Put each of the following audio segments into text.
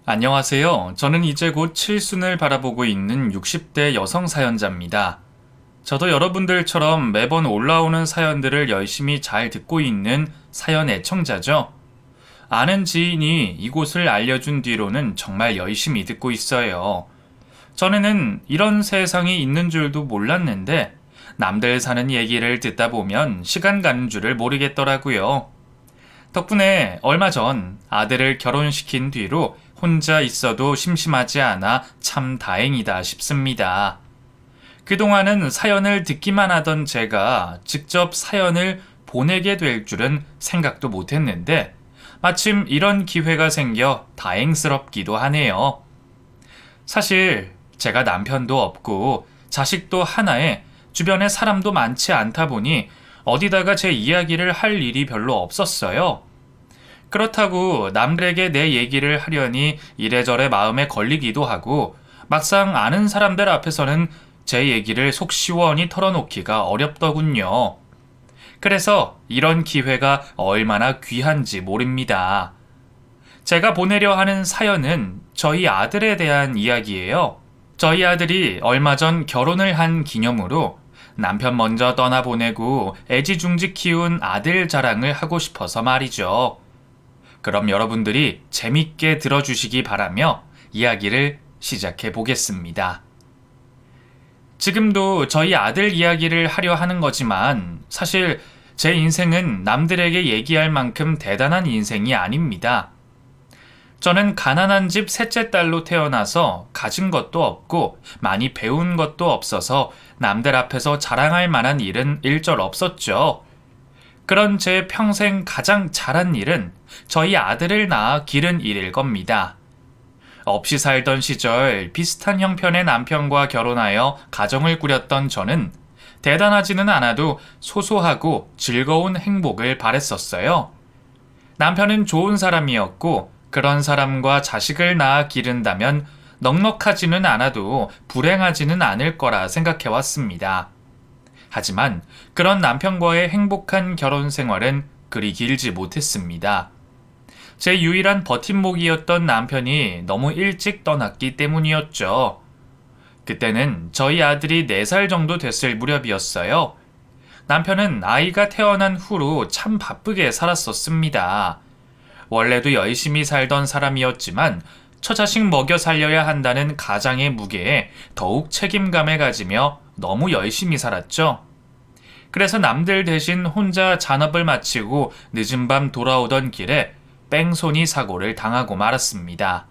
안녕하세요. 저는 이제 곧 칠순을 바라보고 있는 60대 여성 사연자입니다. 저도 여러분들처럼 매번 올라오는 사연들을 열심히 잘 듣고 있는 사연 애청자죠. 아는 지인이 이곳을 알려준 뒤로는 정말 열심히 듣고 있어요. 전에는 이런 세상이 있는 줄도 몰랐는데 남들 사는 얘기를 듣다 보면 시간 가는 줄을 모르겠더라고요. 덕분에 얼마 전 아들을 결혼시킨 뒤로 혼자 있어도 심심하지 않아 참 다행이다 싶습니다. 그동안은 사연을 듣기만 하던 제가 직접 사연을 보내게 될 줄은 생각도 못했는데 마침 이런 기회가 생겨 다행스럽기도 하네요. 사실 제가 남편도 없고 자식도 하나에 주변에 사람도 많지 않다 보니 어디다가 제 이야기를 할 일이 별로 없었어요. 그렇다고 남들에게 내 얘기를 하려니 이래저래 마음에 걸리기도 하고 막상 아는 사람들 앞에서는 제 얘기를 속 시원히 털어놓기가 어렵더군요. 그래서 이런 기회가 얼마나 귀한지 모릅니다. 제가 보내려 하는 사연은 저희 아들에 대한 이야기예요. 저희 아들이 얼마 전 결혼을 한 기념으로 남편 먼저 떠나보내고 애지중지 키운 아들 자랑을 하고 싶어서 말이죠. 그럼 여러분들이 재밌게 들어주시기 바라며 이야기를 시작해 보겠습니다. 지금도 저희 아들 이야기를 하려 하는 거지만 사실 제 인생은 남들에게 얘기할 만큼 대단한 인생이 아닙니다. 저는 가난한 집 셋째 딸로 태어나서 가진 것도 없고 많이 배운 것도 없어서 남들 앞에서 자랑할 만한 일은 일절 없었죠. 그런 제 평생 가장 잘한 일은 저희 아들을 낳아 기른 일일 겁니다. 없이 살던 시절 비슷한 형편의 남편과 결혼하여 가정을 꾸렸던 저는 대단하지는 않아도 소소하고 즐거운 행복을 바랬었어요. 남편은 좋은 사람이었고 그런 사람과 자식을 낳아 기른다면 넉넉하지는 않아도 불행하지는 않을 거라 생각해왔습니다. 하지만 그런 남편과의 행복한 결혼 생활은 그리 길지 못했습니다. 제 유일한 버팀목이었던 남편이 너무 일찍 떠났기 때문이었죠. 그때는 저희 아들이 4살 정도 됐을 무렵이었어요. 남편은 아이가 태어난 후로 참 바쁘게 살았었습니다. 원래도 열심히 살던 사람이었지만 처자식 먹여 살려야 한다는 가장의 무게에 더욱 책임감을 가지며 너무 열심히 살았죠. 그래서 남들 대신 혼자 잔업을 마치고 늦은 밤 돌아오던 길에 뺑소니 사고를 당하고 말았습니다.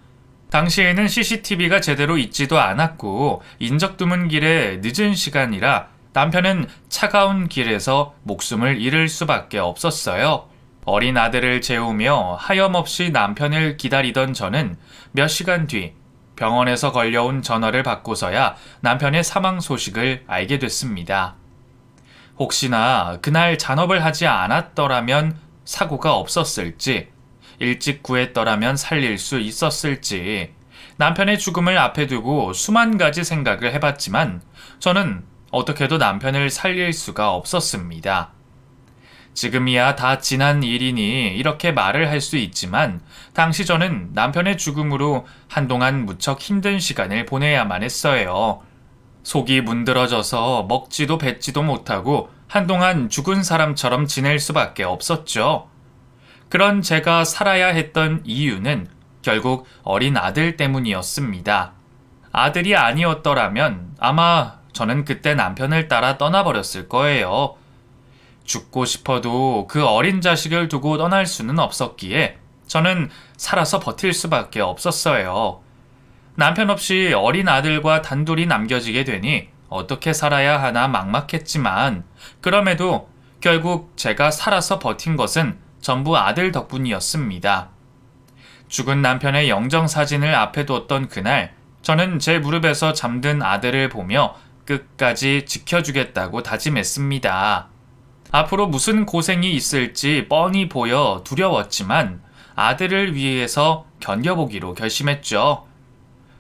당시에는 CCTV가 제대로 있지도 않았고 인적 드문 길에 늦은 시간이라 남편은 차가운 길에서 목숨을 잃을 수밖에 없었어요. 어린 아들을 재우며 하염없이 남편을 기다리던 저는 몇 시간 뒤 병원에서 걸려온 전화를 받고서야 남편의 사망 소식을 알게 됐습니다. 혹시나 그날 잔업을 하지 않았더라면 사고가 없었을지, 일찍 구했더라면 살릴 수 있었을지, 남편의 죽음을 앞에 두고 수만 가지 생각을 해봤지만 저는 어떻게도 남편을 살릴 수가 없었습니다. 지금이야 다 지난 일이니 이렇게 말을 할 수 있지만 당시 저는 남편의 죽음으로 한동안 무척 힘든 시간을 보내야만 했어요. 속이 문드러져서 먹지도 뱉지도 못하고 한동안 죽은 사람처럼 지낼 수밖에 없었죠. 그런 제가 살아야 했던 이유는 결국 어린 아들 때문이었습니다. 아들이 아니었더라면 아마 저는 그때 남편을 따라 떠나버렸을 거예요. 죽고 싶어도 그 어린 자식을 두고 떠날 수는 없었기에 저는 살아서 버틸 수밖에 없었어요. 남편 없이 어린 아들과 단둘이 남겨지게 되니 어떻게 살아야 하나 막막했지만 그럼에도 결국 제가 살아서 버틴 것은 전부 아들 덕분이었습니다. 죽은 남편의 영정사진을 앞에 뒀던 그날 저는 제 무릎에서 잠든 아들을 보며 끝까지 지켜주겠다고 다짐했습니다. 앞으로 무슨 고생이 있을지 뻔히 보여 두려웠지만 아들을 위해서 견뎌보기로 결심했죠.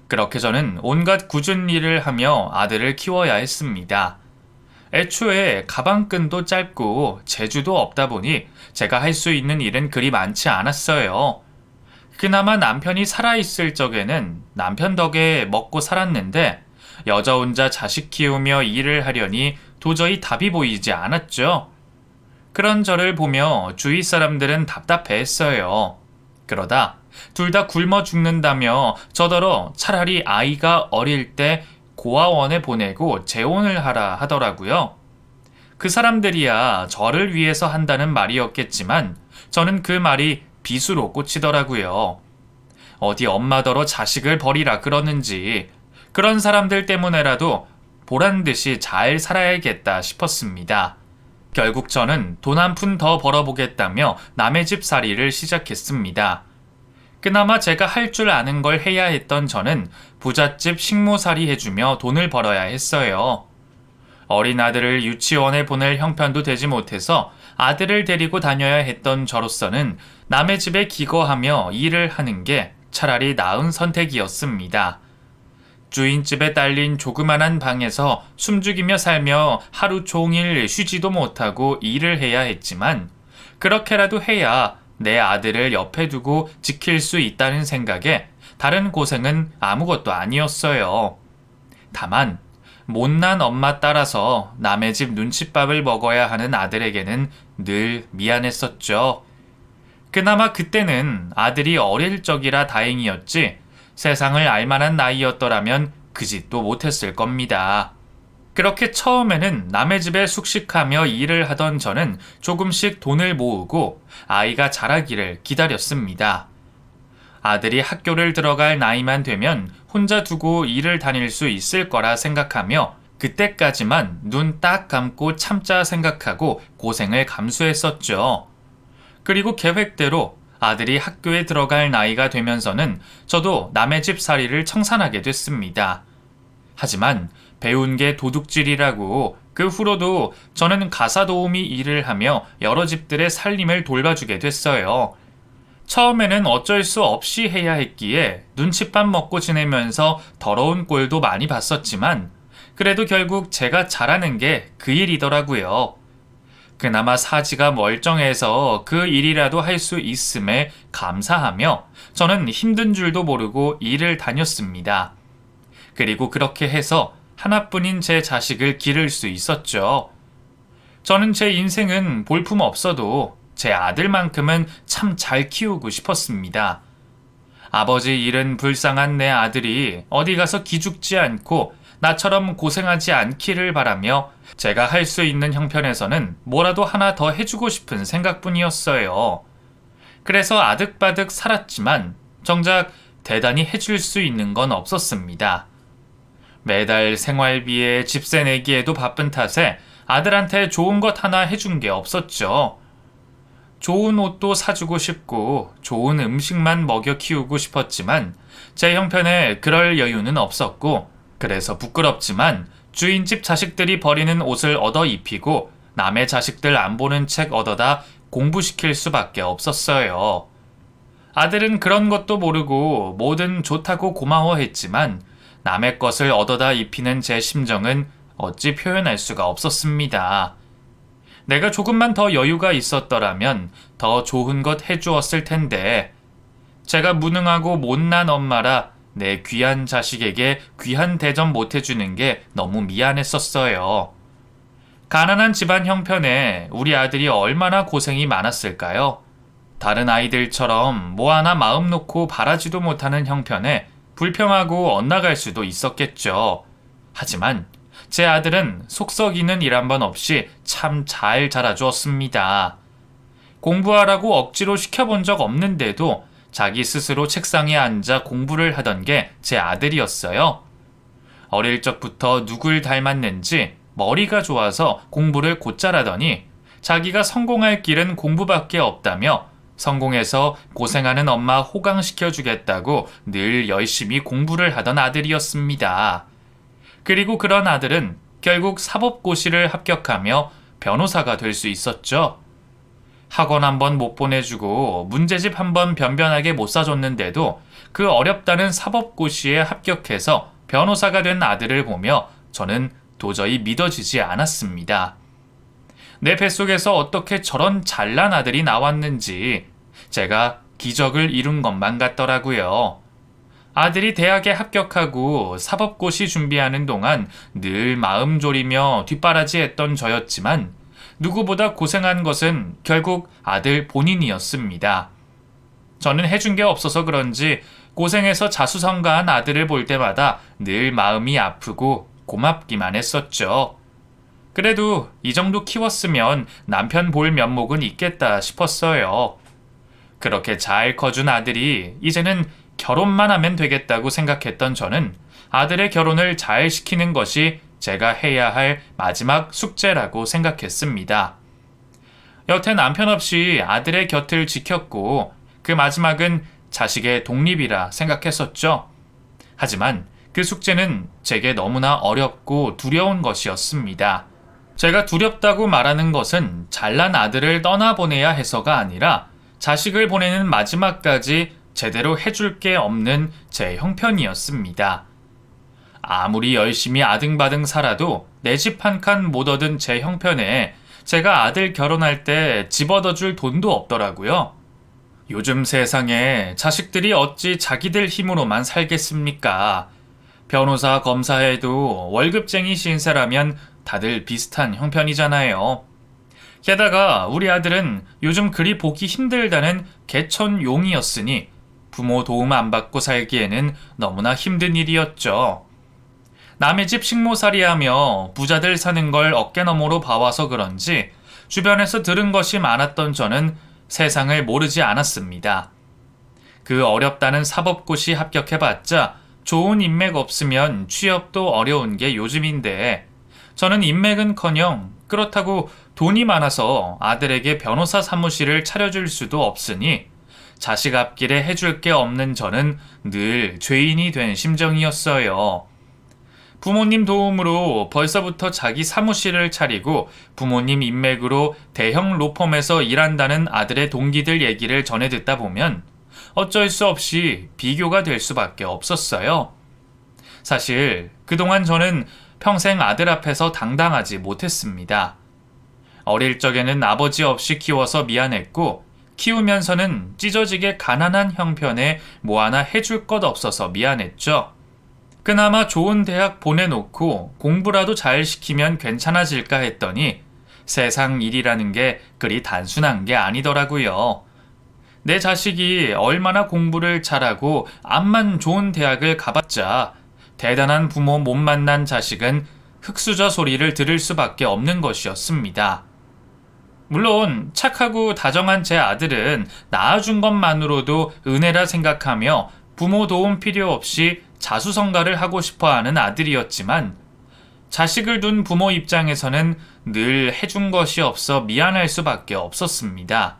그렇게 저는 온갖 굳은 일을 하며 아들을 키워야 했습니다. 애초에 가방끈도 짧고 재주도 없다 보니 제가 할 수 있는 일은 그리 많지 않았어요. 그나마 남편이 살아있을 적에는 남편 덕에 먹고 살았는데 여자 혼자 자식 키우며 일을 하려니 도저히 답이 보이지 않았죠. 그런 저를 보며 주위 사람들은 답답해했어요. 그러다 둘 다 굶어 죽는다며 저더러 차라리 아이가 어릴 때 고아원에 보내고 재혼을 하라 하더라고요. 그 사람들이야 저를 위해서 한다는 말이었겠지만 저는 그 말이 비수로 꽂히더라고요. 어디 엄마더러 자식을 버리라 그러는지 그런 사람들 때문에라도 보란듯이 잘 살아야겠다 싶었습니다. 결국 저는 돈 한 푼 더 벌어보겠다며 남의 집 살이를 시작했습니다. 그나마 제가 할 줄 아는 걸 해야 했던 저는 부잣집 식모살이 해주며 돈을 벌어야 했어요. 어린 아들을 유치원에 보낼 형편도 되지 못해서 아들을 데리고 다녀야 했던 저로서는 남의 집에 기거하며 일을 하는 게 차라리 나은 선택이었습니다. 주인집에 딸린 조그만한 방에서 숨죽이며 살며 하루 종일 쉬지도 못하고 일을 해야 했지만 그렇게라도 해야 내 아들을 옆에 두고 지킬 수 있다는 생각에 다른 고생은 아무것도 아니었어요. 다만 못난 엄마 따라서 남의 집 눈칫밥을 먹어야 하는 아들에게는 늘 미안했었죠. 그나마 그때는 아들이 어릴 적이라 다행이었지 세상을 알만한 나이였더라면 그 짓도 못했을 겁니다. 그렇게 처음에는 남의 집에 숙식하며 일을 하던 저는 조금씩 돈을 모으고 아이가 자라기를 기다렸습니다. 아들이 학교를 들어갈 나이만 되면 혼자 두고 일을 다닐 수 있을 거라 생각하며 그때까지만 눈 딱 감고 참자 생각하고 고생을 감수했었죠. 그리고 계획대로 아들이 학교에 들어갈 나이가 되면서는 저도 남의 집 살이를 청산하게 됐습니다. 하지만 배운 게 도둑질이라고 그 후로도 저는 가사 도우미 일을 하며 여러 집들의 살림을 돌봐주게 됐어요. 처음에는 어쩔 수 없이 해야 했기에 눈칫밥 먹고 지내면서 더러운 꼴도 많이 봤었지만 그래도 결국 제가 잘하는 게 그 일이더라고요. 그나마 사지가 멀쩡해서 그 일이라도 할 수 있음에 감사하며 저는 힘든 줄도 모르고 일을 다녔습니다. 그리고 그렇게 해서 하나뿐인 제 자식을 기를 수 있었죠. 저는 제 인생은 볼품 없어도 제 아들만큼은 참 잘 키우고 싶었습니다. 아버지 잃은 불쌍한 내 아들이 어디 가서 기죽지 않고 나처럼 고생하지 않기를 바라며 제가 할 수 있는 형편에서는 뭐라도 하나 더 해주고 싶은 생각뿐이었어요. 그래서 아득바득 살았지만 정작 대단히 해줄 수 있는 건 없었습니다. 매달 생활비에 집세 내기에도 바쁜 탓에 아들한테 좋은 것 하나 해준 게 없었죠. 좋은 옷도 사주고 싶고 좋은 음식만 먹여 키우고 싶었지만 제 형편에 그럴 여유는 없었고 그래서 부끄럽지만 주인집 자식들이 버리는 옷을 얻어 입히고 남의 자식들 안 보는 책 얻어다 공부시킬 수밖에 없었어요. 아들은 그런 것도 모르고 뭐든 좋다고 고마워했지만 남의 것을 얻어다 입히는 제 심정은 어찌 표현할 수가 없었습니다. 내가 조금만 더 여유가 있었더라면 더 좋은 것 해주었을 텐데 제가 무능하고 못난 엄마라 내 귀한 자식에게 귀한 대접 못 해주는 게 너무 미안했었어요. 가난한 집안 형편에 우리 아들이 얼마나 고생이 많았을까요? 다른 아이들처럼 뭐 하나 마음 놓고 바라지도 못하는 형편에 불평하고 엇나갈 수도 있었겠죠. 하지만 제 아들은 속 썩이는 일 한 번 없이 참 잘 자라주었습니다. 공부하라고 억지로 시켜본 적 없는데도 자기 스스로 책상에 앉아 공부를 하던 게 제 아들이었어요. 어릴 적부터 누굴 닮았는지 머리가 좋아서 공부를 곧잘 하더니 자기가 성공할 길은 공부밖에 없다며 성공해서 고생하는 엄마 호강시켜주겠다고 늘 열심히 공부를 하던 아들이었습니다. 그리고 그런 아들은 결국 사법고시를 합격하며 변호사가 될 수 있었죠. 학원 한번 못 보내주고 문제집 한번 변변하게 못 사줬는데도 그 어렵다는 사법고시에 합격해서 변호사가 된 아들을 보며 저는 도저히 믿어지지 않았습니다. 내 뱃속에서 어떻게 저런 잘난 아들이 나왔는지 제가 기적을 이룬 것만 같더라고요. 아들이 대학에 합격하고 사법고시 준비하는 동안 늘 마음 졸이며 뒷바라지했던 저였지만 누구보다 고생한 것은 결국 아들 본인이었습니다. 저는 해준 게 없어서 그런지 고생해서 자수성가한 아들을 볼 때마다 늘 마음이 아프고 고맙기만 했었죠. 그래도 이 정도 키웠으면 남편 볼 면목은 있겠다 싶었어요. 그렇게 잘 커준 아들이 이제는 결혼만 하면 되겠다고 생각했던 저는 아들의 결혼을 잘 시키는 것이 제가 해야 할 마지막 숙제라고 생각했습니다. 여태 남편 없이 아들의 곁을 지켰고 그 마지막은 자식의 독립이라 생각했었죠. 하지만 그 숙제는 제게 너무나 어렵고 두려운 것이었습니다. 제가 두렵다고 말하는 것은 잘난 아들을 떠나보내야 해서가 아니라 자식을 보내는 마지막까지 제대로 해줄 게 없는 제 형편이었습니다. 아무리 열심히 아등바등 살아도 내 집 한 칸 못 얻은 제 형편에 제가 아들 결혼할 때 집 얻어줄 돈도 없더라고요. 요즘 세상에 자식들이 어찌 자기들 힘으로만 살겠습니까? 변호사, 검사해도 월급쟁이 신세라면 다들 비슷한 형편이잖아요. 게다가 우리 아들은 요즘 그리 보기 힘들다는 개천용이었으니 부모 도움 안 받고 살기에는 너무나 힘든 일이었죠. 남의 집 식모살이하며 부자들 사는 걸 어깨너머로 봐와서 그런지 주변에서 들은 것이 많았던 저는 세상을 모르지 않았습니다. 그 어렵다는 사법고시 합격해봤자 좋은 인맥 없으면 취업도 어려운 게 요즘인데 저는 인맥은커녕 그렇다고 돈이 많아서 아들에게 변호사 사무실을 차려줄 수도 없으니 자식 앞길에 해줄 게 없는 저는 늘 죄인이 된 심정이었어요. 부모님 도움으로 벌써부터 자기 사무실을 차리고 부모님 인맥으로 대형 로펌에서 일한다는 아들의 동기들 얘기를 전해 듣다 보면 어쩔 수 없이 비교가 될 수밖에 없었어요. 사실 그동안 저는 평생 아들 앞에서 당당하지 못했습니다. 어릴 적에는 아버지 없이 키워서 미안했고 키우면서는 찢어지게 가난한 형편에 뭐 하나 해줄 것 없어서 미안했죠. 그나마 좋은 대학 보내놓고 공부라도 잘 시키면 괜찮아질까 했더니 세상 일이라는 게 그리 단순한 게 아니더라고요. 내 자식이 얼마나 공부를 잘하고 암만 좋은 대학을 가봤자 대단한 부모 못 만난 자식은 흙수저 소리를 들을 수밖에 없는 것이었습니다. 물론 착하고 다정한 제 아들은 낳아준 것만으로도 은혜라 생각하며 부모 도움 필요 없이 자수성가를 하고 싶어하는 아들이었지만 자식을 둔 부모 입장에서는 늘 해준 것이 없어 미안할 수밖에 없었습니다.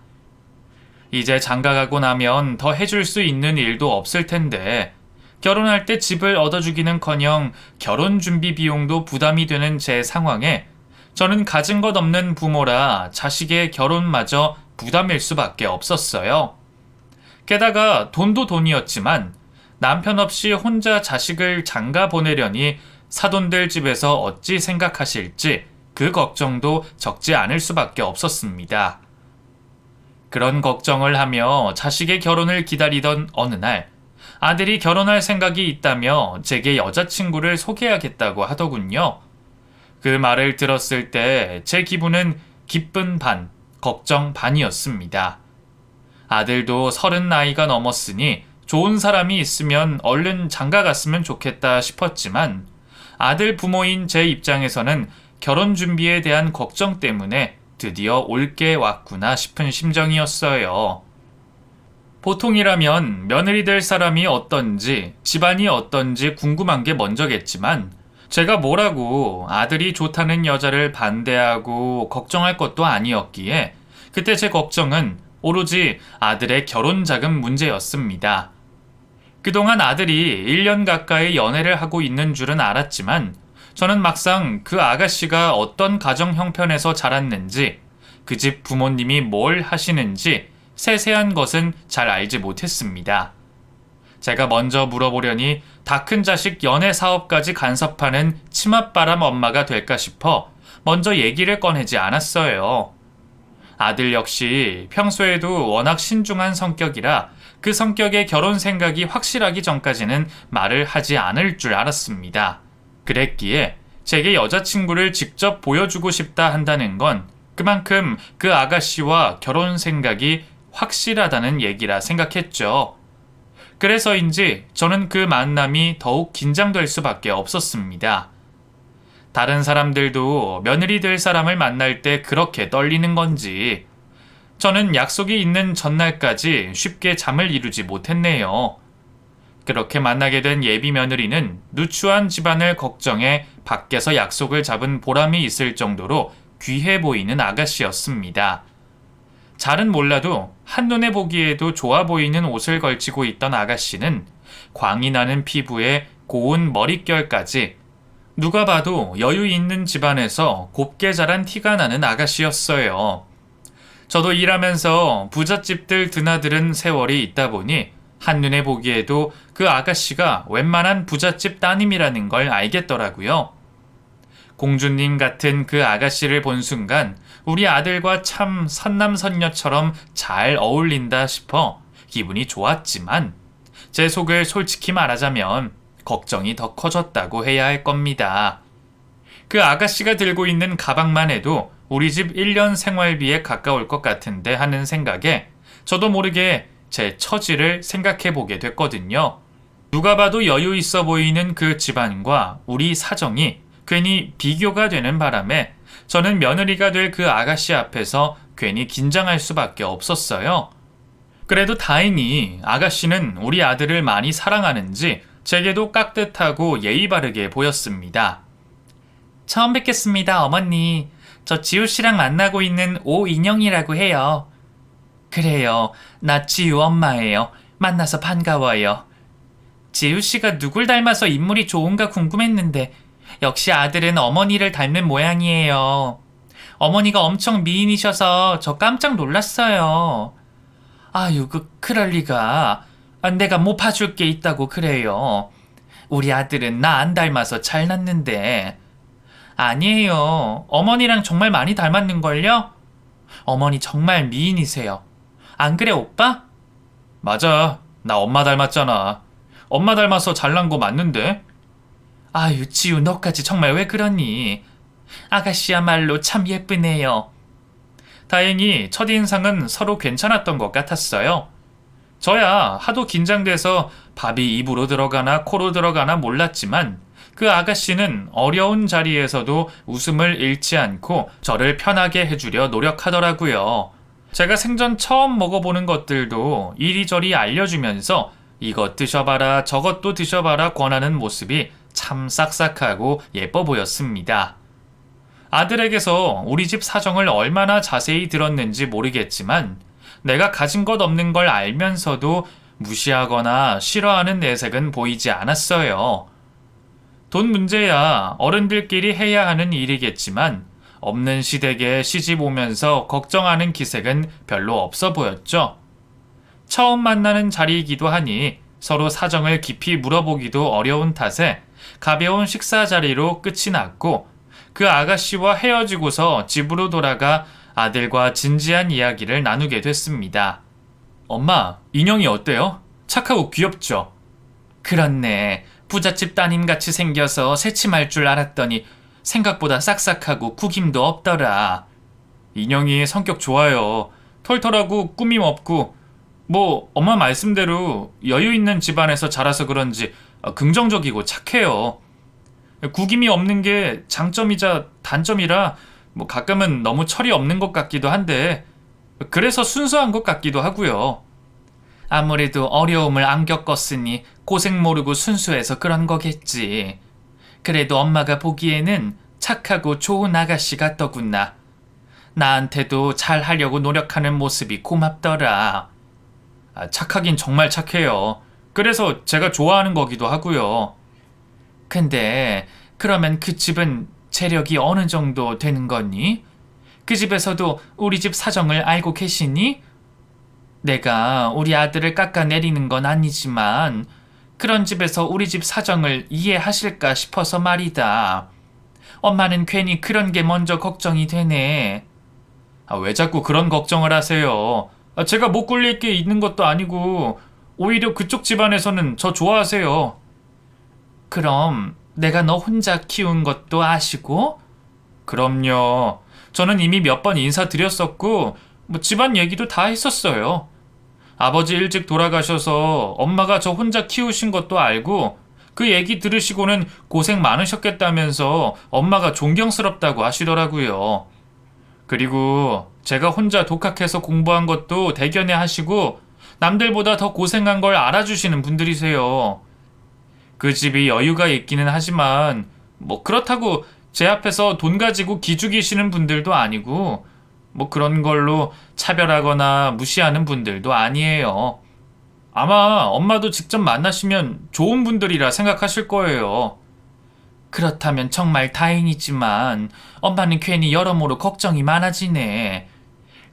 이제 장가가고 나면 더 해줄 수 있는 일도 없을 텐데 결혼할 때 집을 얻어주기는커녕 결혼 준비 비용도 부담이 되는 제 상황에 저는 가진 것 없는 부모라 자식의 결혼마저 부담일 수밖에 없었어요. 게다가 돈도 돈이었지만 남편 없이 혼자 자식을 장가 보내려니 사돈들 집에서 어찌 생각하실지 그 걱정도 적지 않을 수밖에 없었습니다. 그런 걱정을 하며 자식의 결혼을 기다리던 어느 날 아들이 결혼할 생각이 있다며 제게 여자친구를 소개하겠다고 하더군요. 그 말을 들었을 때 제 기분은 기쁜 반, 걱정 반이었습니다. 아들도 30 나이가 넘었으니 좋은 사람이 있으면 얼른 장가 갔으면 좋겠다 싶었지만 아들 부모인 제 입장에서는 결혼 준비에 대한 걱정 때문에 드디어 올 게 왔구나 싶은 심정이었어요. 보통이라면 며느리 될 사람이 어떤지, 집안이 어떤지 궁금한 게 먼저겠지만 제가 뭐라고 아들이 좋다는 여자를 반대하고 걱정할 것도 아니었기에 그때 제 걱정은 오로지 아들의 결혼 자금 문제였습니다. 그동안 아들이 1년 가까이 연애를 하고 있는 줄은 알았지만 저는 막상 그 아가씨가 어떤 가정 형편에서 자랐는지 그 집 부모님이 뭘 하시는지 세세한 것은 잘 알지 못했습니다. 제가 먼저 물어보려니 다 큰 자식 연애 사업까지 간섭하는 치맛바람 엄마가 될까 싶어 먼저 얘기를 꺼내지 않았어요. 아들 역시 평소에도 워낙 신중한 성격이라 그 성격의 결혼 생각이 확실하기 전까지는 말을 하지 않을 줄 알았습니다. 그랬기에 제게 여자친구를 직접 보여주고 싶다 한다는 건 그만큼 그 아가씨와 결혼 생각이 확실하다는 얘기라 생각했죠. 그래서인지 저는 그 만남이 더욱 긴장될 수밖에 없었습니다. 다른 사람들도 며느리 될 사람을 만날 때 그렇게 떨리는 건지 저는 약속이 있는 전날까지 쉽게 잠을 이루지 못했네요. 그렇게 만나게 된 예비 며느리는 누추한 집안을 걱정해 밖에서 약속을 잡은 보람이 있을 정도로 귀해 보이는 아가씨였습니다. 잘은 몰라도 한눈에 보기에도 좋아 보이는 옷을 걸치고 있던 아가씨는 광이 나는 피부에 고운 머릿결까지 누가 봐도 여유 있는 집안에서 곱게 자란 티가 나는 아가씨였어요. 저도 일하면서 부잣집들 드나드는 세월이 있다 보니 한눈에 보기에도 그 아가씨가 웬만한 부잣집 따님이라는 걸 알겠더라고요. 공주님 같은 그 아가씨를 본 순간 우리 아들과 참 선남선녀처럼 잘 어울린다 싶어 기분이 좋았지만 제 속을 솔직히 말하자면 걱정이 더 커졌다고 해야 할 겁니다. 그 아가씨가 들고 있는 가방만 해도 우리 집 1년 생활비에 가까울 것 같은데 하는 생각에 저도 모르게 제 처지를 생각해 보게 됐거든요. 누가 봐도 여유 있어 보이는 그 집안과 우리 사정이 괜히 비교가 되는 바람에 저는 며느리가 될 그 아가씨 앞에서 괜히 긴장할 수밖에 없었어요. 그래도 다행히 아가씨는 우리 아들을 많이 사랑하는지 제게도 깍듯하고 예의 바르게 보였습니다. 처음 뵙겠습니다, 어머니. 저 지우 씨랑 만나고 있는 오인영이라고 해요. 그래요. 나 지우 엄마예요. 만나서 반가워요. 지우 씨가 누굴 닮아서 인물이 좋은가 궁금했는데 역시 아들은 어머니를 닮는 모양이에요. 어머니가 엄청 미인이셔서 저 깜짝 놀랐어요. 아유, 그럴 리가. 내가 못 봐줄 게 있다고 그래요. 우리 아들은 나 안 닮아서 잘났는데. 아니에요. 어머니랑 정말 많이 닮았는걸요? 어머니 정말 미인이세요. 안 그래, 오빠? 맞아. 나 엄마 닮았잖아. 엄마 닮아서 잘난 거 맞는데? 아유, 지우 너까지 정말 왜 그러니? 아가씨야말로 참 예쁘네요. 다행히 첫인상은 서로 괜찮았던 것 같았어요. 저야 하도 긴장돼서 밥이 입으로 들어가나 코로 들어가나 몰랐지만 그 아가씨는 어려운 자리에서도 웃음을 잃지 않고 저를 편하게 해주려 노력하더라고요. 제가 생전 처음 먹어보는 것들도 이리저리 알려주면서 이것 드셔봐라 저것도 드셔봐라 권하는 모습이 참 싹싹하고 예뻐 보였습니다. 아들에게서 우리 집 사정을 얼마나 자세히 들었는지 모르겠지만 내가 가진 것 없는 걸 알면서도 무시하거나 싫어하는 내색은 보이지 않았어요. 돈 문제야 어른들끼리 해야 하는 일이겠지만 없는 시댁에 시집 오면서 걱정하는 기색은 별로 없어 보였죠. 처음 만나는 자리이기도 하니 서로 사정을 깊이 물어보기도 어려운 탓에 가벼운 식사 자리로 끝이 났고 그 아가씨와 헤어지고서 집으로 돌아가 아들과 진지한 이야기를 나누게 됐습니다. 엄마, 인형이 어때요? 착하고 귀엽죠? 그렇네. 부잣집 따님같이 생겨서 새침할 줄 알았더니 생각보다 싹싹하고 구김도 없더라. 인형이 성격 좋아요. 털털하고 꾸밈 없고 엄마 말씀대로 여유 있는 집안에서 자라서 그런지 긍정적이고 착해요. 구김이 없는 게 장점이자 단점이라 가끔은 너무 철이 없는 것 같기도 한데 그래서 순수한 것 같기도 하고요. 아무래도 어려움을 안 겪었으니 고생 모르고 순수해서 그런 거겠지. 그래도 엄마가 보기에는 착하고 좋은 아가씨 같더구나. 나한테도 잘하려고 노력하는 모습이 고맙더라. 착하긴 정말 착해요. 그래서 제가 좋아하는 거기도 하고요. 근데 그러면 그 집은 재력이 어느 정도 되는 거니? 그 집에서도 우리 집 사정을 알고 계시니? 내가 우리 아들을 깎아내리는 건 아니지만 그런 집에서 우리 집 사정을 이해하실까 싶어서 말이다. 엄마는 괜히 그런 게 먼저 걱정이 되네. 왜 자꾸 그런 걱정을 하세요? 제가 못 굴릴 게 있는 것도 아니고 오히려 그쪽 집안에서는 저 좋아하세요. 그럼 내가 너 혼자 키운 것도 아시고? 그럼요. 저는 이미 몇 번 인사드렸었고 집안 얘기도 다 했었어요. 아버지 일찍 돌아가셔서 엄마가 저 혼자 키우신 것도 알고 그 얘기 들으시고는 고생 많으셨겠다면서 엄마가 존경스럽다고 하시더라고요. 그리고 제가 혼자 독학해서 공부한 것도 대견해 하시고 남들보다 더 고생한 걸 알아주시는 분들이세요. 그 집이 여유가 있기는 하지만 그렇다고 제 앞에서 돈 가지고 기죽이시는 분들도 아니고 그런 걸로 차별하거나 무시하는 분들도 아니에요. 아마 엄마도 직접 만나시면 좋은 분들이라 생각하실 거예요. 그렇다면 정말 다행이지만 엄마는 괜히 여러모로 걱정이 많아지네.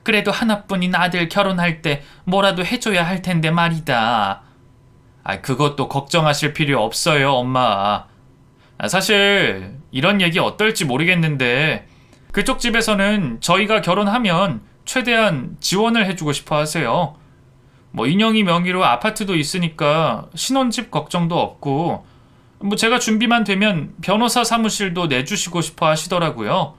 그래도 하나뿐인 아들 결혼할 때 뭐라도 해줘야 할 텐데 말이다. 그것도 걱정하실 필요 없어요, 엄마. 사실 이런 얘기 어떨지 모르겠는데 그쪽 집에서는 저희가 결혼하면 최대한 지원을 해주고 싶어 하세요. 인영이 명의로 아파트도 있으니까 신혼집 걱정도 없고 제가 준비만 되면 변호사 사무실도 내주시고 싶어 하시더라고요.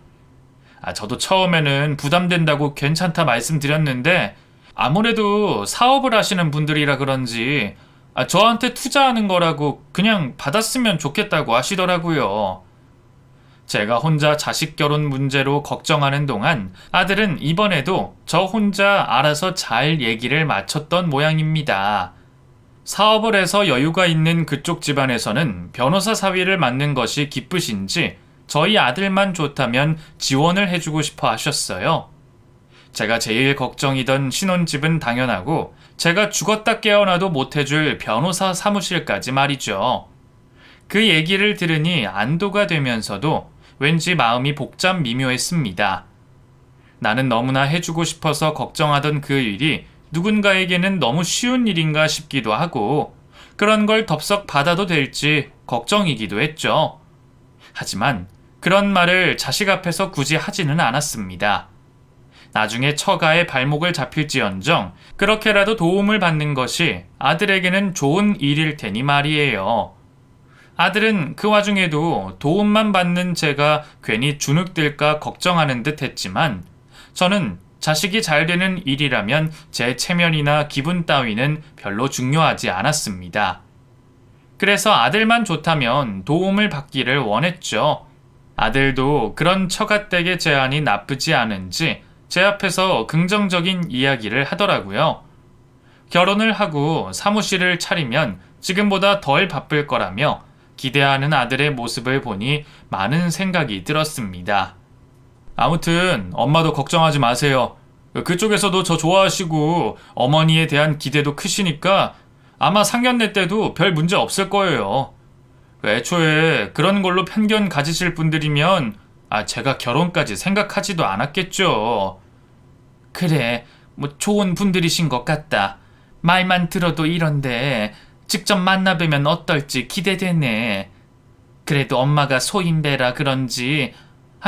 저도 처음에는 부담된다고 괜찮다 말씀드렸는데 아무래도 사업을 하시는 분들이라 그런지 저한테 투자하는 거라고 그냥 받았으면 좋겠다고 하시더라고요. 제가 혼자 자식 결혼 문제로 걱정하는 동안 아들은 이번에도 저 혼자 알아서 잘 얘기를 마쳤던 모양입니다. 사업을 해서 여유가 있는 그쪽 집안에서는 변호사 사위를 맡는 것이 기쁘신지 저희 아들만 좋다면 지원을 해주고 싶어 하셨어요. 제가 제일 걱정이던 신혼집은 당연하고 제가 죽었다 깨어나도 못해줄 변호사 사무실까지 말이죠. 그 얘기를 들으니 안도가 되면서도 왠지 마음이 복잡 미묘했습니다. 나는 너무나 해주고 싶어서 걱정하던 그 일이 누군가에게는 너무 쉬운 일인가 싶기도 하고 그런 걸 덥석 받아도 될지 걱정이기도 했죠. 하지만 그런 말을 자식 앞에서 굳이 하지는 않았습니다. 나중에 처가에 발목을 잡힐지언정 그렇게라도 도움을 받는 것이 아들에게는 좋은 일일 테니 말이에요. 아들은 그 와중에도 도움만 받는 제가 괜히 주눅들까 걱정하는 듯 했지만 저는 자식이 잘 되는 일이라면 제 체면이나 기분 따위는 별로 중요하지 않았습니다. 그래서 아들만 좋다면 도움을 받기를 원했죠. 아들도 그런 처가댁의 제안이 나쁘지 않은지 제 앞에서 긍정적인 이야기를 하더라고요. 결혼을 하고 사무실을 차리면 지금보다 덜 바쁠 거라며 기대하는 아들의 모습을 보니 많은 생각이 들었습니다. 아무튼 엄마도 걱정하지 마세요. 그쪽에서도 저 좋아하시고 어머니에 대한 기대도 크시니까 아마 상견례 때도 별 문제 없을 거예요. 애초에 그런 걸로 편견 가지실 분들이면 제가 결혼까지 생각하지도 않았겠죠. 그래, 좋은 분들이신 것 같다. 말만 들어도 이런데 직접 만나뵈면 어떨지 기대되네. 그래도 엄마가 소인배라 그런지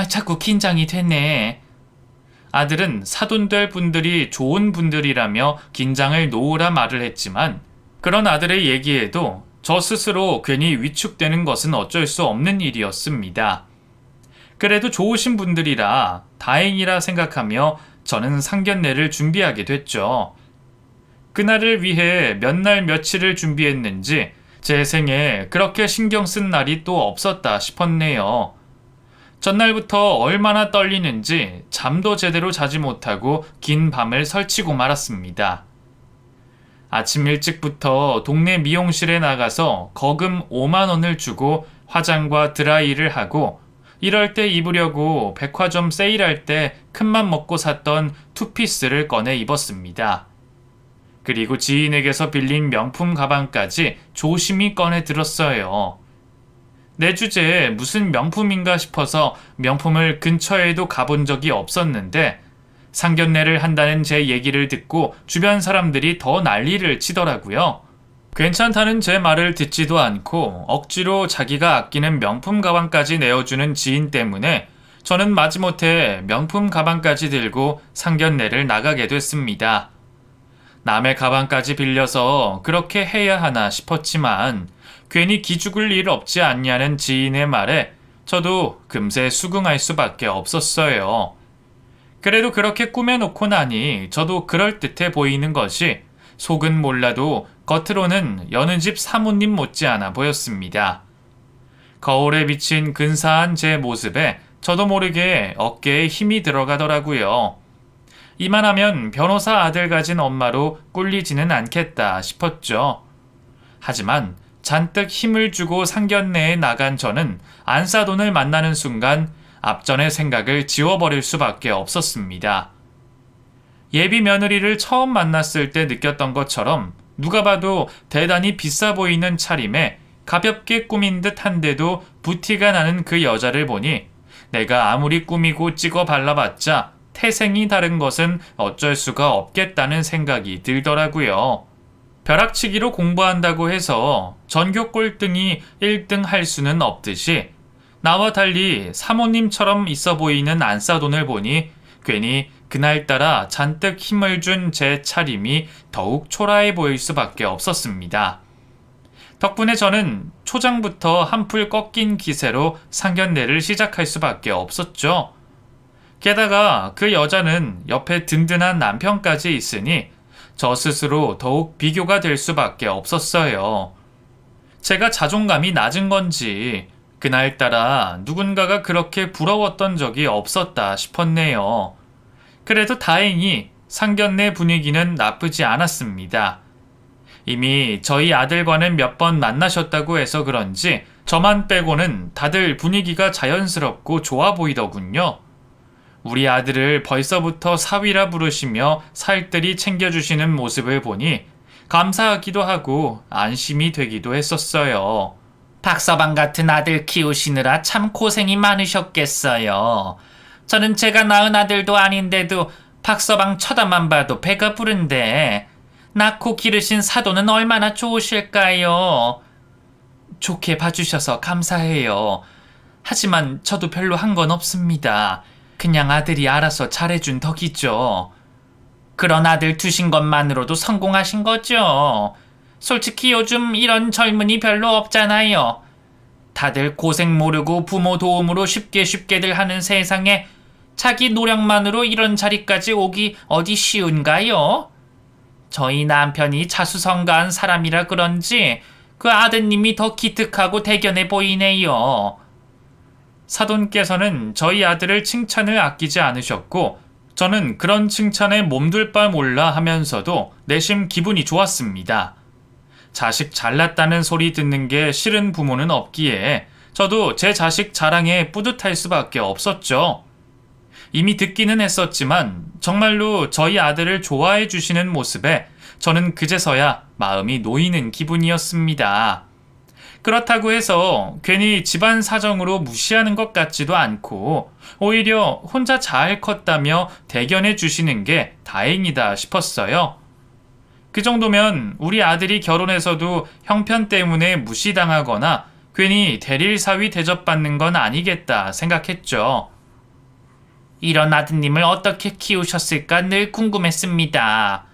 자꾸 긴장이 되네. 아들은 사돈될 분들이 좋은 분들이라며 긴장을 놓으라 말을 했지만 그런 아들의 얘기에도 저 스스로 괜히 위축되는 것은 어쩔 수 없는 일이었습니다. 그래도 좋으신 분들이라 다행이라 생각하며 저는 상견례를 준비하게 됐죠. 그날을 위해 몇 날 며칠을 준비했는지 제 생에 그렇게 신경 쓴 날이 또 없었다 싶었네요. 전날부터 얼마나 떨리는지 잠도 제대로 자지 못하고 긴 밤을 설치고 말았습니다. 아침 일찍부터 동네 미용실에 나가서 거금 5만 원을 주고 화장과 드라이를 하고 이럴 때 입으려고 백화점 세일할 때 큰맘 먹고 샀던 투피스를 꺼내 입었습니다. 그리고 지인에게서 빌린 명품 가방까지 조심히 꺼내 들었어요. 내 주제에 무슨 명품인가 싶어서 명품을 근처에도 가본 적이 없었는데 상견례를 한다는 제 얘기를 듣고 주변 사람들이 더 난리를 치더라고요. 괜찮다는 제 말을 듣지도 않고 억지로 자기가 아끼는 명품 가방까지 내어주는 지인 때문에 저는 마지못해 명품 가방까지 들고 상견례를 나가게 됐습니다. 남의 가방까지 빌려서 그렇게 해야 하나 싶었지만 괜히 기죽을 일 없지 않냐는 지인의 말에 저도 금세 수긍할 수밖에 없었어요. 그래도 그렇게 꾸며놓고 나니 저도 그럴듯해 보이는 것이 속은 몰라도 겉으로는 여느 집 사모님 못지않아 보였습니다. 거울에 비친 근사한 제 모습에 저도 모르게 어깨에 힘이 들어가더라고요. 이만하면 변호사 아들 가진 엄마로 꿀리지는 않겠다 싶었죠. 하지만 잔뜩 힘을 주고 상견례에 나간 저는 안사돈을 만나는 순간 앞전의 생각을 지워버릴 수밖에 없었습니다. 예비 며느리를 처음 만났을 때 느꼈던 것처럼 누가 봐도 대단히 비싸 보이는 차림에 가볍게 꾸민 듯 한데도 부티가 나는 그 여자를 보니 내가 아무리 꾸미고 찍어 발라봤자 태생이 다른 것은 어쩔 수가 없겠다는 생각이 들더라고요. 벼락치기로 공부한다고 해서 전교 꼴등이 1등 할 수는 없듯이 나와 달리 사모님처럼 있어 보이는 안사돈을 보니 괜히 그날따라 잔뜩 힘을 준 제 차림이 더욱 초라해 보일 수밖에 없었습니다. 덕분에 저는 초장부터 한풀 꺾인 기세로 상견례를 시작할 수밖에 없었죠. 게다가 그 여자는 옆에 든든한 남편까지 있으니 저 스스로 더욱 비교가 될 수밖에 없었어요. 제가 자존감이 낮은 건지 그날따라 누군가가 그렇게 부러웠던 적이 없었다 싶었네요. 그래도 다행히 상견례 분위기는 나쁘지 않았습니다. 이미 저희 아들과는 몇 번 만나셨다고 해서 그런지 저만 빼고는 다들 분위기가 자연스럽고 좋아 보이더군요. 우리 아들을 벌써부터 사위라 부르시며 살뜰히 챙겨주시는 모습을 보니 감사하기도 하고 안심이 되기도 했었어요. 박서방 같은 아들 키우시느라 참 고생이 많으셨겠어요. 저는 제가 낳은 아들도 아닌데도 박서방 쳐다만 봐도 배가 부른데 낳고 기르신 사돈은 얼마나 좋으실까요? 좋게 봐주셔서 감사해요. 하지만 저도 별로 한 건 없습니다. 그냥 아들이 알아서 잘해준 덕이죠. 그런 아들 두신 것만으로도 성공하신 거죠. 솔직히 요즘 이런 젊은이 별로 없잖아요. 다들 고생 모르고 부모 도움으로 쉽게들 하는 세상에 자기 노력만으로 이런 자리까지 오기 어디 쉬운가요? 저희 남편이 자수성가한 사람이라 그런지 그 아드님이 더 기특하고 대견해 보이네요. 사돈께서는 저희 아들을 칭찬을 아끼지 않으셨고 저는 그런 칭찬에 몸둘 바 몰라 하면서도 내심 기분이 좋았습니다. 자식 잘났다는 소리 듣는 게 싫은 부모는 없기에 저도 제 자식 자랑에 뿌듯할 수밖에 없었죠. 이미 듣기는 했었지만 정말로 저희 아들을 좋아해 주시는 모습에 저는 그제서야 마음이 놓이는 기분이었습니다. 그렇다고 해서 괜히 집안 사정으로 무시하는 것 같지도 않고 오히려 혼자 잘 컸다며 대견해 주시는 게 다행이다 싶었어요. 그 정도면 우리 아들이 결혼해서도 형편 때문에 무시당하거나 괜히 대릴사위 대접받는 건 아니겠다 생각했죠. 이런 아드님을 어떻게 키우셨을까 늘 궁금했습니다.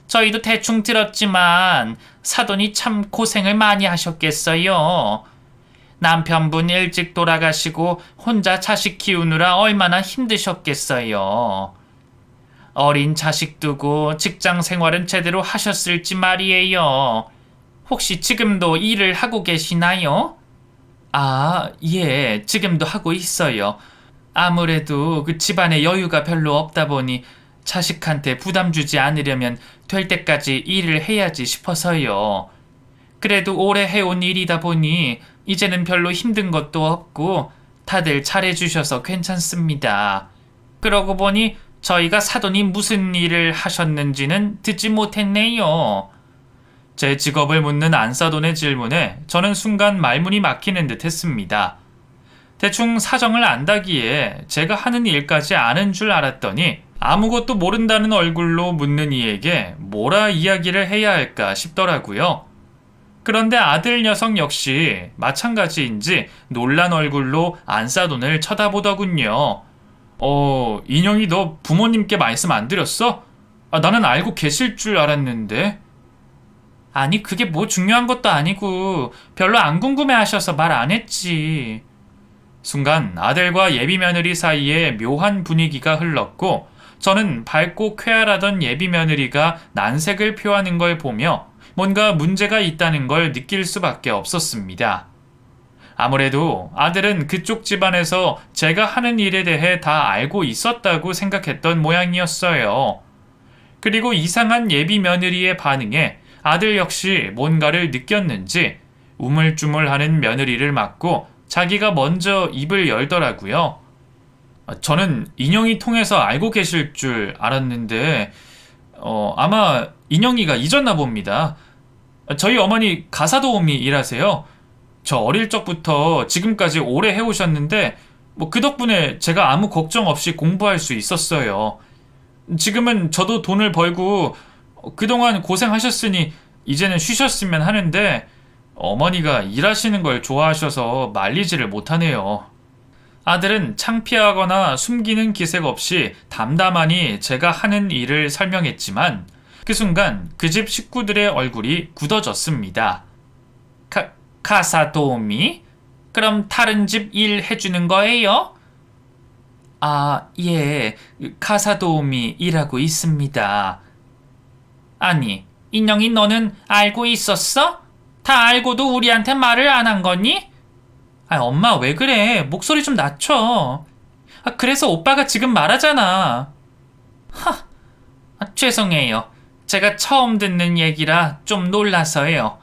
저희도 대충 들었지만 사돈이 참 고생을 많이 하셨겠어요. 남편분 일찍 돌아가시고 혼자 자식 키우느라 얼마나 힘드셨겠어요. 어린 자식 두고 직장 생활은 제대로 하셨을지 말이에요. 혹시 지금도 일을 하고 계시나요? 아, 예, 지금도 하고 있어요. 아무래도 그 집안에 여유가 별로 없다 보니 자식한테 부담 주지 않으려면 될 때까지 일을 해야지 싶어서요. 그래도 오래 해온 일이다 보니 이제는 별로 힘든 것도 없고 다들 잘해주셔서 괜찮습니다. 그러고 보니 저희가 사돈이 무슨 일을 하셨는지는 듣지 못했네요. 제 직업을 묻는 안사돈의 질문에 저는 순간 말문이 막히는 듯 했습니다. 대충 사정을 안다기에 제가 하는 일까지 아는 줄 알았더니 아무것도 모른다는 얼굴로 묻는 이에게 뭐라 이야기를 해야 할까 싶더라고요. 그런데 아들 녀석 역시 마찬가지인지 놀란 얼굴로 안사돈을 쳐다보더군요. 인형이 너 부모님께 말씀 안 드렸어? 나는 알고 계실 줄 알았는데. 아니, 그게 뭐 중요한 것도 아니고 별로 안 궁금해 하셔서 말 안 했지. 순간 아들과 예비 며느리 사이에 묘한 분위기가 흘렀고 저는 밝고 쾌활하던 예비 며느리가 난색을 표하는 걸 보며 뭔가 문제가 있다는 걸 느낄 수밖에 없었습니다. 아무래도 아들은 그쪽 집안에서 제가 하는 일에 대해 다 알고 있었다고 생각했던 모양이었어요. 그리고 이상한 예비 며느리의 반응에 아들 역시 뭔가를 느꼈는지 우물쭈물하는 며느리를 맞고 자기가 먼저 입을 열더라고요. 저는 인형이 통해서 알고 계실 줄 알았는데 아마 인형이가 잊었나 봅니다. 저희 어머니 가사도우미 일하세요. 저 어릴 적부터 지금까지 오래 해오셨는데 그 덕분에 제가 아무 걱정 없이 공부할 수 있었어요. 지금은 저도 돈을 벌고 그동안 고생하셨으니 이제는 쉬셨으면 하는데 어머니가 일하시는 걸 좋아하셔서 말리지를 못하네요. 아들은 창피하거나 숨기는 기색 없이 담담하니 제가 하는 일을 설명했지만 그 순간 그 집 식구들의 얼굴이 굳어졌습니다. 가사도우미? 그럼 다른 집 일 해주는 거예요? 예, 가사도우미 일하고 있습니다. 아니, 인형이 너는 알고 있었어? 다 알고도 우리한테 말을 안 한 거니? 엄마 왜 그래? 목소리 좀 낮춰. 그래서 오빠가 지금 말하잖아. 죄송해요. 제가 처음 듣는 얘기라 좀 놀라서요.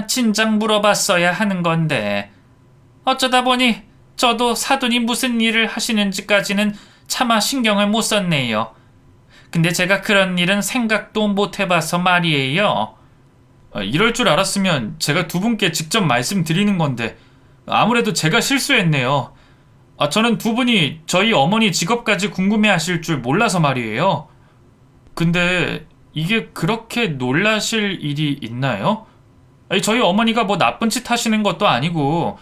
진작 물어봤어야 하는 건데. 어쩌다 보니 저도 사돈이 무슨 일을 하시는지까지는 차마 신경을 못 썼네요. 근데 제가 그런 일은 생각도 못 해봐서 말이에요. 이럴 줄 알았으면 제가 두 분께 직접 말씀드리는 건데 아무래도 제가 실수했네요. 저는 두 분이 저희 어머니 직업까지 궁금해하실 줄 몰라서 말이에요. 근데 이게 그렇게 놀라실 일이 있나요? 저희 어머니가 뭐 나쁜 짓 하시는 것도 아니고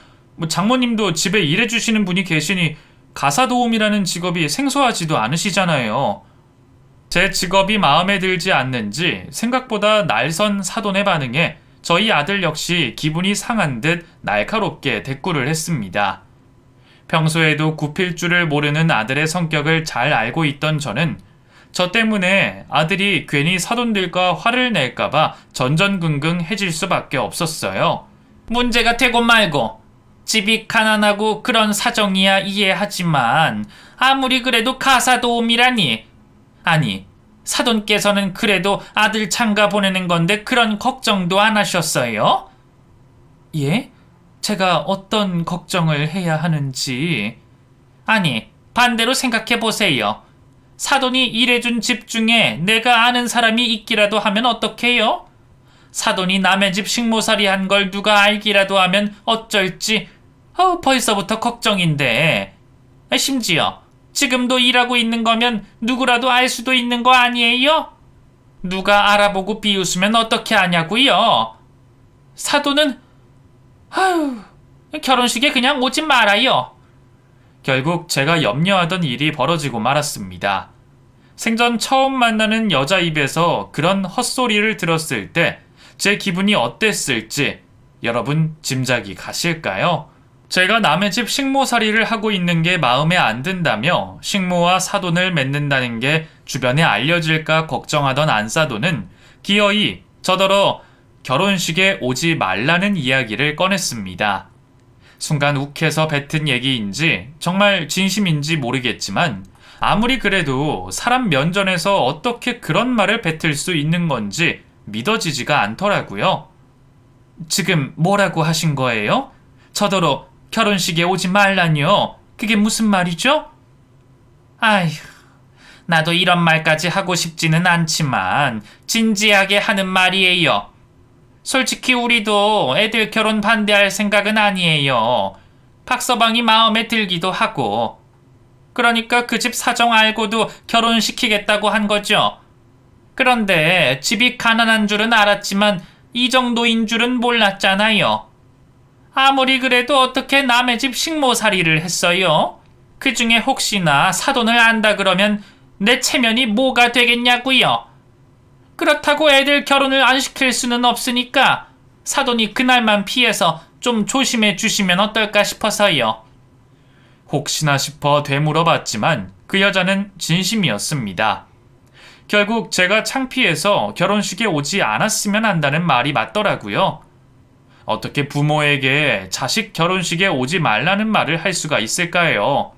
장모님도 집에 일해주시는 분이 계시니 가사도우미라는 직업이 생소하지도 않으시잖아요. 제 직업이 마음에 들지 않는지 생각보다 날선 사돈의 반응에 저희 아들 역시 기분이 상한 듯 날카롭게 대꾸를 했습니다. 평소에도 굽힐 줄을 모르는 아들의 성격을 잘 알고 있던 저는 저 때문에 아들이 괜히 사돈들과 화를 낼까봐 전전긍긍해질 수밖에 없었어요. 문제가 되고 말고 집이 가난하고 그런 사정이야 이해하지만 아무리 그래도 가사도우미라니. 아니, 사돈께서는 그래도 아들 장가 보내는 건데 그런 걱정도 안 하셨어요? 예? 제가 어떤 걱정을 해야 하는지. 아니, 반대로 생각해 보세요. 사돈이 일해준 집 중에 내가 아는 사람이 있기라도 하면 어떡해요? 사돈이 남의 집 식모살이 한 걸 누가 알기라도 하면 어쩔지. 벌써부터 걱정인데. 심지어 지금도 일하고 있는 거면 누구라도 알 수도 있는 거 아니에요? 누가 알아보고 비웃으면 어떻게 하냐고요? 사돈은 결혼식에 그냥 오지 말아요. 결국 제가 염려하던 일이 벌어지고 말았습니다. 생전 처음 만나는 여자 입에서 그런 헛소리를 들었을 때 제 기분이 어땠을지 여러분 짐작이 가실까요? 제가 남의 집 식모살이를 하고 있는 게 마음에 안 든다며 식모와 사돈을 맺는다는 게 주변에 알려질까 걱정하던 안사돈은 기어이 저더러 결혼식에 오지 말라는 이야기를 꺼냈습니다. 순간 욱해서 뱉은 얘기인지 정말 진심인지 모르겠지만 아무리 그래도 사람 면전에서 어떻게 그런 말을 뱉을 수 있는 건지 믿어지지가 않더라고요. 지금 뭐라고 하신 거예요? 저더러 결혼식에 오지 말라뇨. 그게 무슨 말이죠? 아휴, 나도 이런 말까지 하고 싶지는 않지만 진지하게 하는 말이에요. 솔직히 우리도 애들 결혼 반대할 생각은 아니에요. 박서방이 마음에 들기도 하고. 그러니까 그 집 사정 알고도 결혼시키겠다고 한 거죠. 그런데 집이 가난한 줄은 알았지만 이 정도인 줄은 몰랐잖아요. 아무리 그래도 어떻게 남의 집 식모살이를 했어요? 그 중에 혹시나 사돈을 안다 그러면 내 체면이 뭐가 되겠냐고요? 그렇다고 애들 결혼을 안 시킬 수는 없으니까 사돈이 그날만 피해서 좀 조심해 주시면 어떨까 싶어서요. 혹시나 싶어 되물어봤지만 그 여자는 진심이었습니다. 결국 제가 창피해서 결혼식에 오지 않았으면 한다는 말이 맞더라고요. 어떻게 부모에게 자식 결혼식에 오지 말라는 말을 할 수가 있을까요?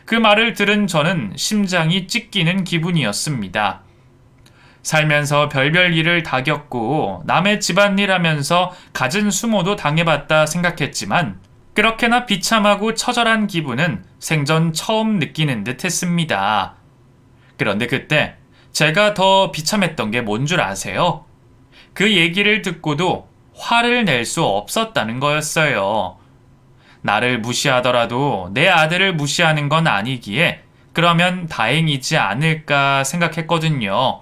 그 말을 들은 저는 심장이 찢기는 기분이었습니다. 살면서 별별 일을 다 겪고 남의 집안일 하면서 갖은 수모도 당해봤다 생각했지만 그렇게나 비참하고 처절한 기분은 생전 처음 느끼는 듯 했습니다. 그런데 그때 제가 더 비참했던 게 뭔 줄 아세요? 그 얘기를 듣고도 화를 낼 수 없었다는 거였어요. 나를 무시하더라도 내 아들을 무시하는 건 아니기에 그러면 다행이지 않을까 생각했거든요.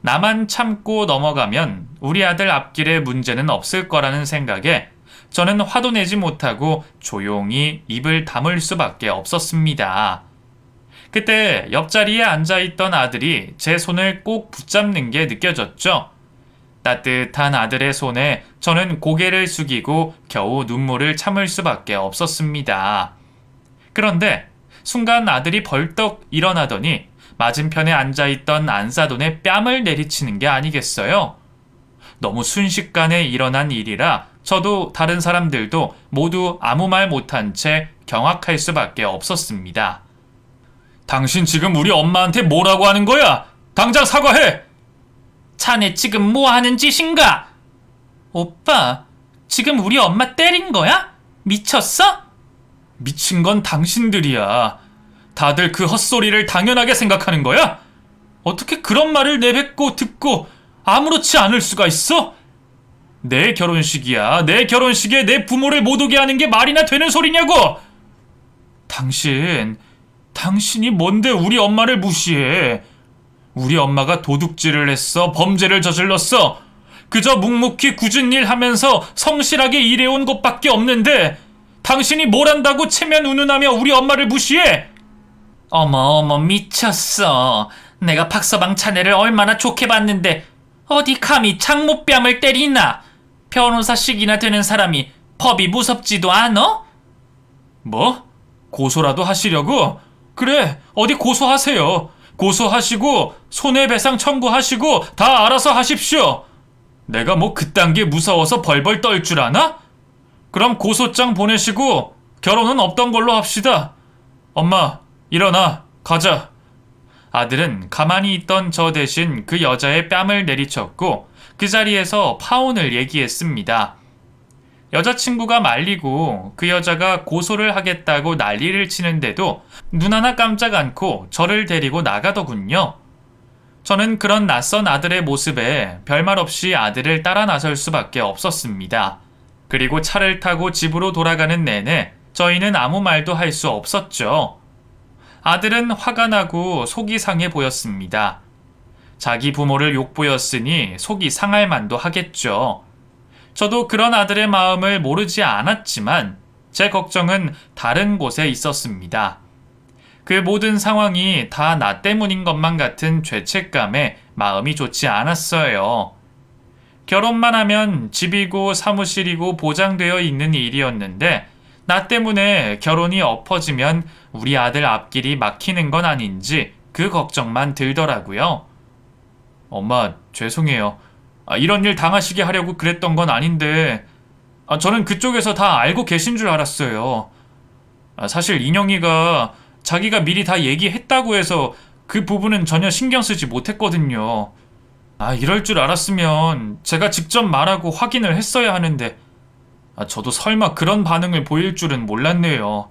나만 참고 넘어가면 우리 아들 앞길에 문제는 없을 거라는 생각에 저는 화도 내지 못하고 조용히 입을 다물 수밖에 없었습니다. 그때 옆자리에 앉아있던 아들이 제 손을 꼭 붙잡는 게 느껴졌죠. 따뜻한 아들의 손에 저는 고개를 숙이고 겨우 눈물을 참을 수밖에 없었습니다. 그런데 순간 아들이 벌떡 일어나더니 맞은편에 앉아있던 안사돈의 뺨을 내리치는 게 아니겠어요? 너무 순식간에 일어난 일이라 저도 다른 사람들도 모두 아무 말 못한 채 경악할 수밖에 없었습니다. 당신 지금 우리 엄마한테 뭐라고 하는 거야? 당장 사과해! 자네 지금 뭐 하는 짓인가? 오빠, 지금 우리 엄마 때린 거야? 미쳤어? 미친 건 당신들이야. 다들 그 헛소리를 당연하게 생각하는 거야? 어떻게 그런 말을 내뱉고 듣고 아무렇지 않을 수가 있어? 내 결혼식이야. 내 결혼식에 내 부모를 못 오게 하는 게 말이나 되는 소리냐고! 당신이 뭔데 우리 엄마를 무시해? 우리 엄마가 도둑질을 했어. 범죄를 저질렀어. 그저 묵묵히 굳은 일 하면서 성실하게 일해온 것밖에 없는데 당신이 뭘 한다고 체면 운운하며 우리 엄마를 무시해? 어머 미쳤어. 내가 박서방 자네를 얼마나 좋게 봤는데 어디 감히 장모뺨을 때리나? 변호사씩이나 되는 사람이 법이 무섭지도 않어? 뭐? 고소라도 하시려고? 그래, 어디 고소하세요. 고소하시고 손해배상 청구하시고 다 알아서 하십시오. 내가 뭐 그딴 게 무서워서 벌벌 떨 줄 아나? 그럼 고소장 보내시고 결혼은 없던 걸로 합시다. 엄마, 일어나, 가자. 아들은 가만히 있던 저 대신 그 여자의 뺨을 내리쳤고 그 자리에서 파혼을 얘기했습니다. 여자친구가 말리고 그 여자가 고소를 하겠다고 난리를 치는데도 눈 하나 깜짝 않고 저를 데리고 나가더군요. 저는 그런 낯선 아들의 모습에 별말 없이 아들을 따라 나설 수밖에 없었습니다. 그리고 차를 타고 집으로 돌아가는 내내 저희는 아무 말도 할 수 없었죠. 아들은 화가 나고 속이 상해 보였습니다. 자기 부모를 욕보였으니 속이 상할 만도 하겠죠. 저도 그런 아들의 마음을 모르지 않았지만 제 걱정은 다른 곳에 있었습니다. 그 모든 상황이 다 나 때문인 것만 같은 죄책감에 마음이 좋지 않았어요. 결혼만 하면 집이고 사무실이고 보장되어 있는 일이었는데 나 때문에 결혼이 엎어지면 우리 아들 앞길이 막히는 건 아닌지 그 걱정만 들더라고요. 엄마, 죄송해요. 이런 일 당하시게 하려고 그랬던 건 아닌데 저는 그쪽에서 다 알고 계신 줄 알았어요. 사실 인영이가 자기가 미리 다 얘기했다고 해서 그 부분은 전혀 신경 쓰지 못했거든요. 이럴 줄 알았으면 제가 직접 말하고 확인을 했어야 하는데 저도 설마 그런 반응을 보일 줄은 몰랐네요.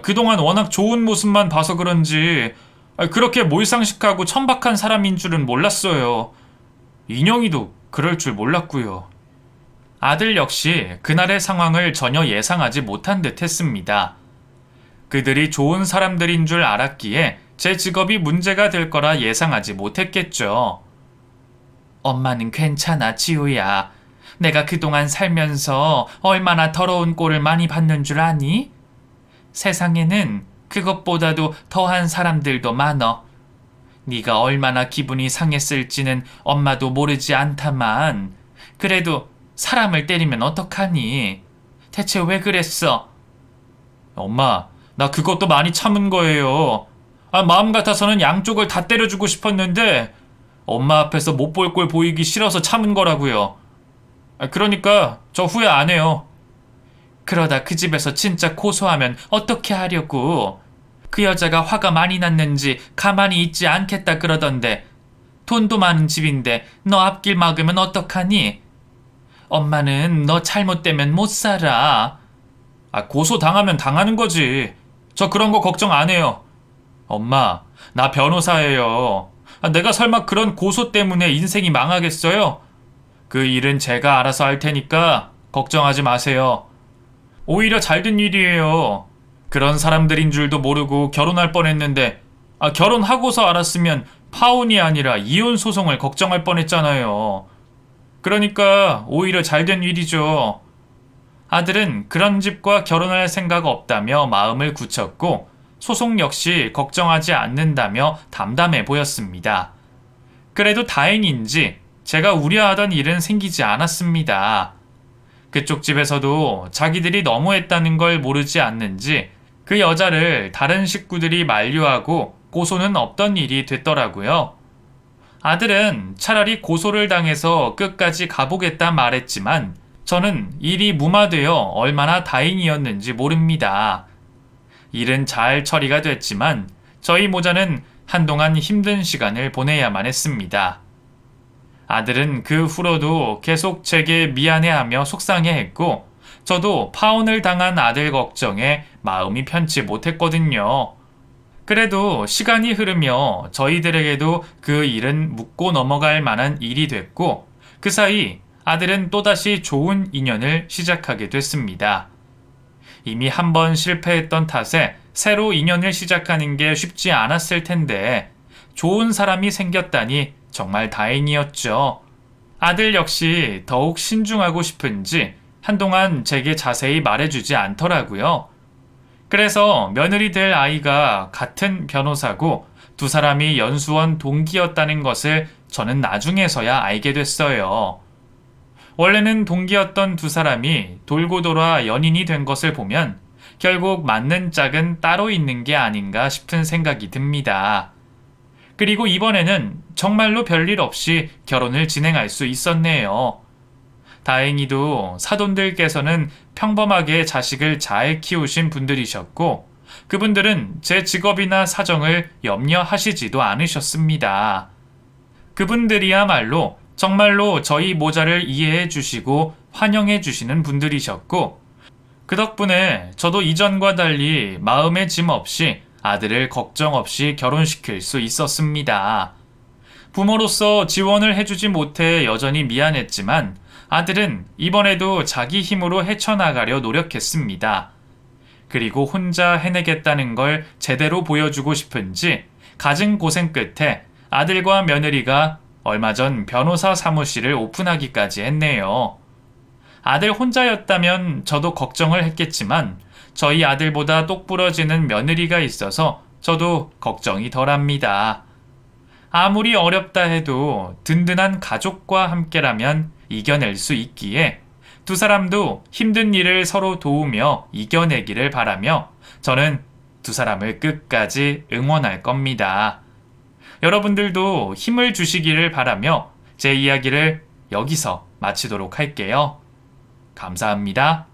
그동안 워낙 좋은 모습만 봐서 그런지 그렇게 몰상식하고 천박한 사람인 줄은 몰랐어요. 인영이도 그럴 줄 몰랐고요. 아들 역시 그날의 상황을 전혀 예상하지 못한 듯 했습니다. 그들이 좋은 사람들인 줄 알았기에 제 직업이 문제가 될 거라 예상하지 못했겠죠. 엄마는 괜찮아, 지우야. 내가 그동안 살면서 얼마나 더러운 꼴을 많이 봤는 줄 아니? 세상에는 그것보다도 더한 사람들도 많어. 네가 얼마나 기분이 상했을지는 엄마도 모르지 않다만 그래도 사람을 때리면 어떡하니? 대체 왜 그랬어? 엄마, 나 그것도 많이 참은 거예요. 마음 같아서는 양쪽을 다 때려주고 싶었는데 엄마 앞에서 못 볼 꼴 보이기 싫어서 참은 거라고요. 그러니까 저 후회 안 해요. 그러다 그 집에서 진짜 고소하면 어떻게 하려고? 그 여자가 화가 많이 났는지 가만히 있지 않겠다 그러던데 돈도 많은 집인데 너 앞길 막으면 어떡하니? 엄마는 너 잘못되면 못 살아. 고소 당하면 당하는 거지. 저 그런 거 걱정 안 해요. 엄마, 나 변호사예요. 내가 설마 그런 고소 때문에 인생이 망하겠어요? 그 일은 제가 알아서 할 테니까 걱정하지 마세요. 오히려 잘된 일이에요. 그런 사람들인 줄도 모르고 결혼할 뻔했는데 결혼하고서 알았으면 파혼이 아니라 이혼 소송을 걱정할 뻔했잖아요. 그러니까 오히려 잘된 일이죠. 아들은 그런 집과 결혼할 생각 없다며 마음을 굳혔고 소송 역시 걱정하지 않는다며 담담해 보였습니다. 그래도 다행인지 제가 우려하던 일은 생기지 않았습니다. 그쪽 집에서도 자기들이 너무했다는 걸 모르지 않는지 그 여자를 다른 식구들이 만류하고 고소는 없던 일이 됐더라고요. 아들은 차라리 고소를 당해서 끝까지 가보겠다 말했지만 저는 일이 무마되어 얼마나 다행이었는지 모릅니다. 일은 잘 처리가 됐지만 저희 모자는 한동안 힘든 시간을 보내야만 했습니다. 아들은 그 후로도 계속 제게 미안해하며 속상해했고 저도 파혼을 당한 아들 걱정에 마음이 편치 못했거든요. 그래도 시간이 흐르며 저희들에게도 그 일은 묻고 넘어갈 만한 일이 됐고 그 사이 아들은 또다시 좋은 인연을 시작하게 됐습니다. 이미 한 번 실패했던 탓에 새로 인연을 시작하는 게 쉽지 않았을 텐데 좋은 사람이 생겼다니 정말 다행이었죠. 아들 역시 더욱 신중하고 싶은지 한동안 제게 자세히 말해주지 않더라고요. 그래서 며느리 될 아이가 같은 변호사고 두 사람이 연수원 동기였다는 것을 저는 나중에서야 알게 됐어요. 원래는 동기였던 두 사람이 돌고 돌아 연인이 된 것을 보면 결국 맞는 짝은 따로 있는 게 아닌가 싶은 생각이 듭니다. 그리고 이번에는 정말로 별일 없이 결혼을 진행할 수 있었네요. 다행히도 사돈들께서는 평범하게 자식을 잘 키우신 분들이셨고 그분들은 제 직업이나 사정을 염려하시지도 않으셨습니다. 그분들이야말로 정말로 저희 모자를 이해해 주시고 환영해 주시는 분들이셨고 그 덕분에 저도 이전과 달리 마음의 짐 없이 아들을 걱정 없이 결혼시킬 수 있었습니다. 부모로서 지원을 해주지 못해 여전히 미안했지만 아들은 이번에도 자기 힘으로 헤쳐나가려 노력했습니다. 그리고 혼자 해내겠다는 걸 제대로 보여주고 싶은지 갖은 고생 끝에 아들과 며느리가 얼마 전 변호사 사무실을 오픈하기까지 했네요. 아들 혼자였다면 저도 걱정을 했겠지만 저희 아들보다 똑부러지는 며느리가 있어서 저도 걱정이 덜합니다. 아무리 어렵다 해도 든든한 가족과 함께라면 이겨낼 수 있기에 두 사람도 힘든 일을 서로 도우며 이겨내기를 바라며 저는 두 사람을 끝까지 응원할 겁니다. 여러분들도 힘을 주시기를 바라며 제 이야기를 여기서 마치도록 할게요. 감사합니다.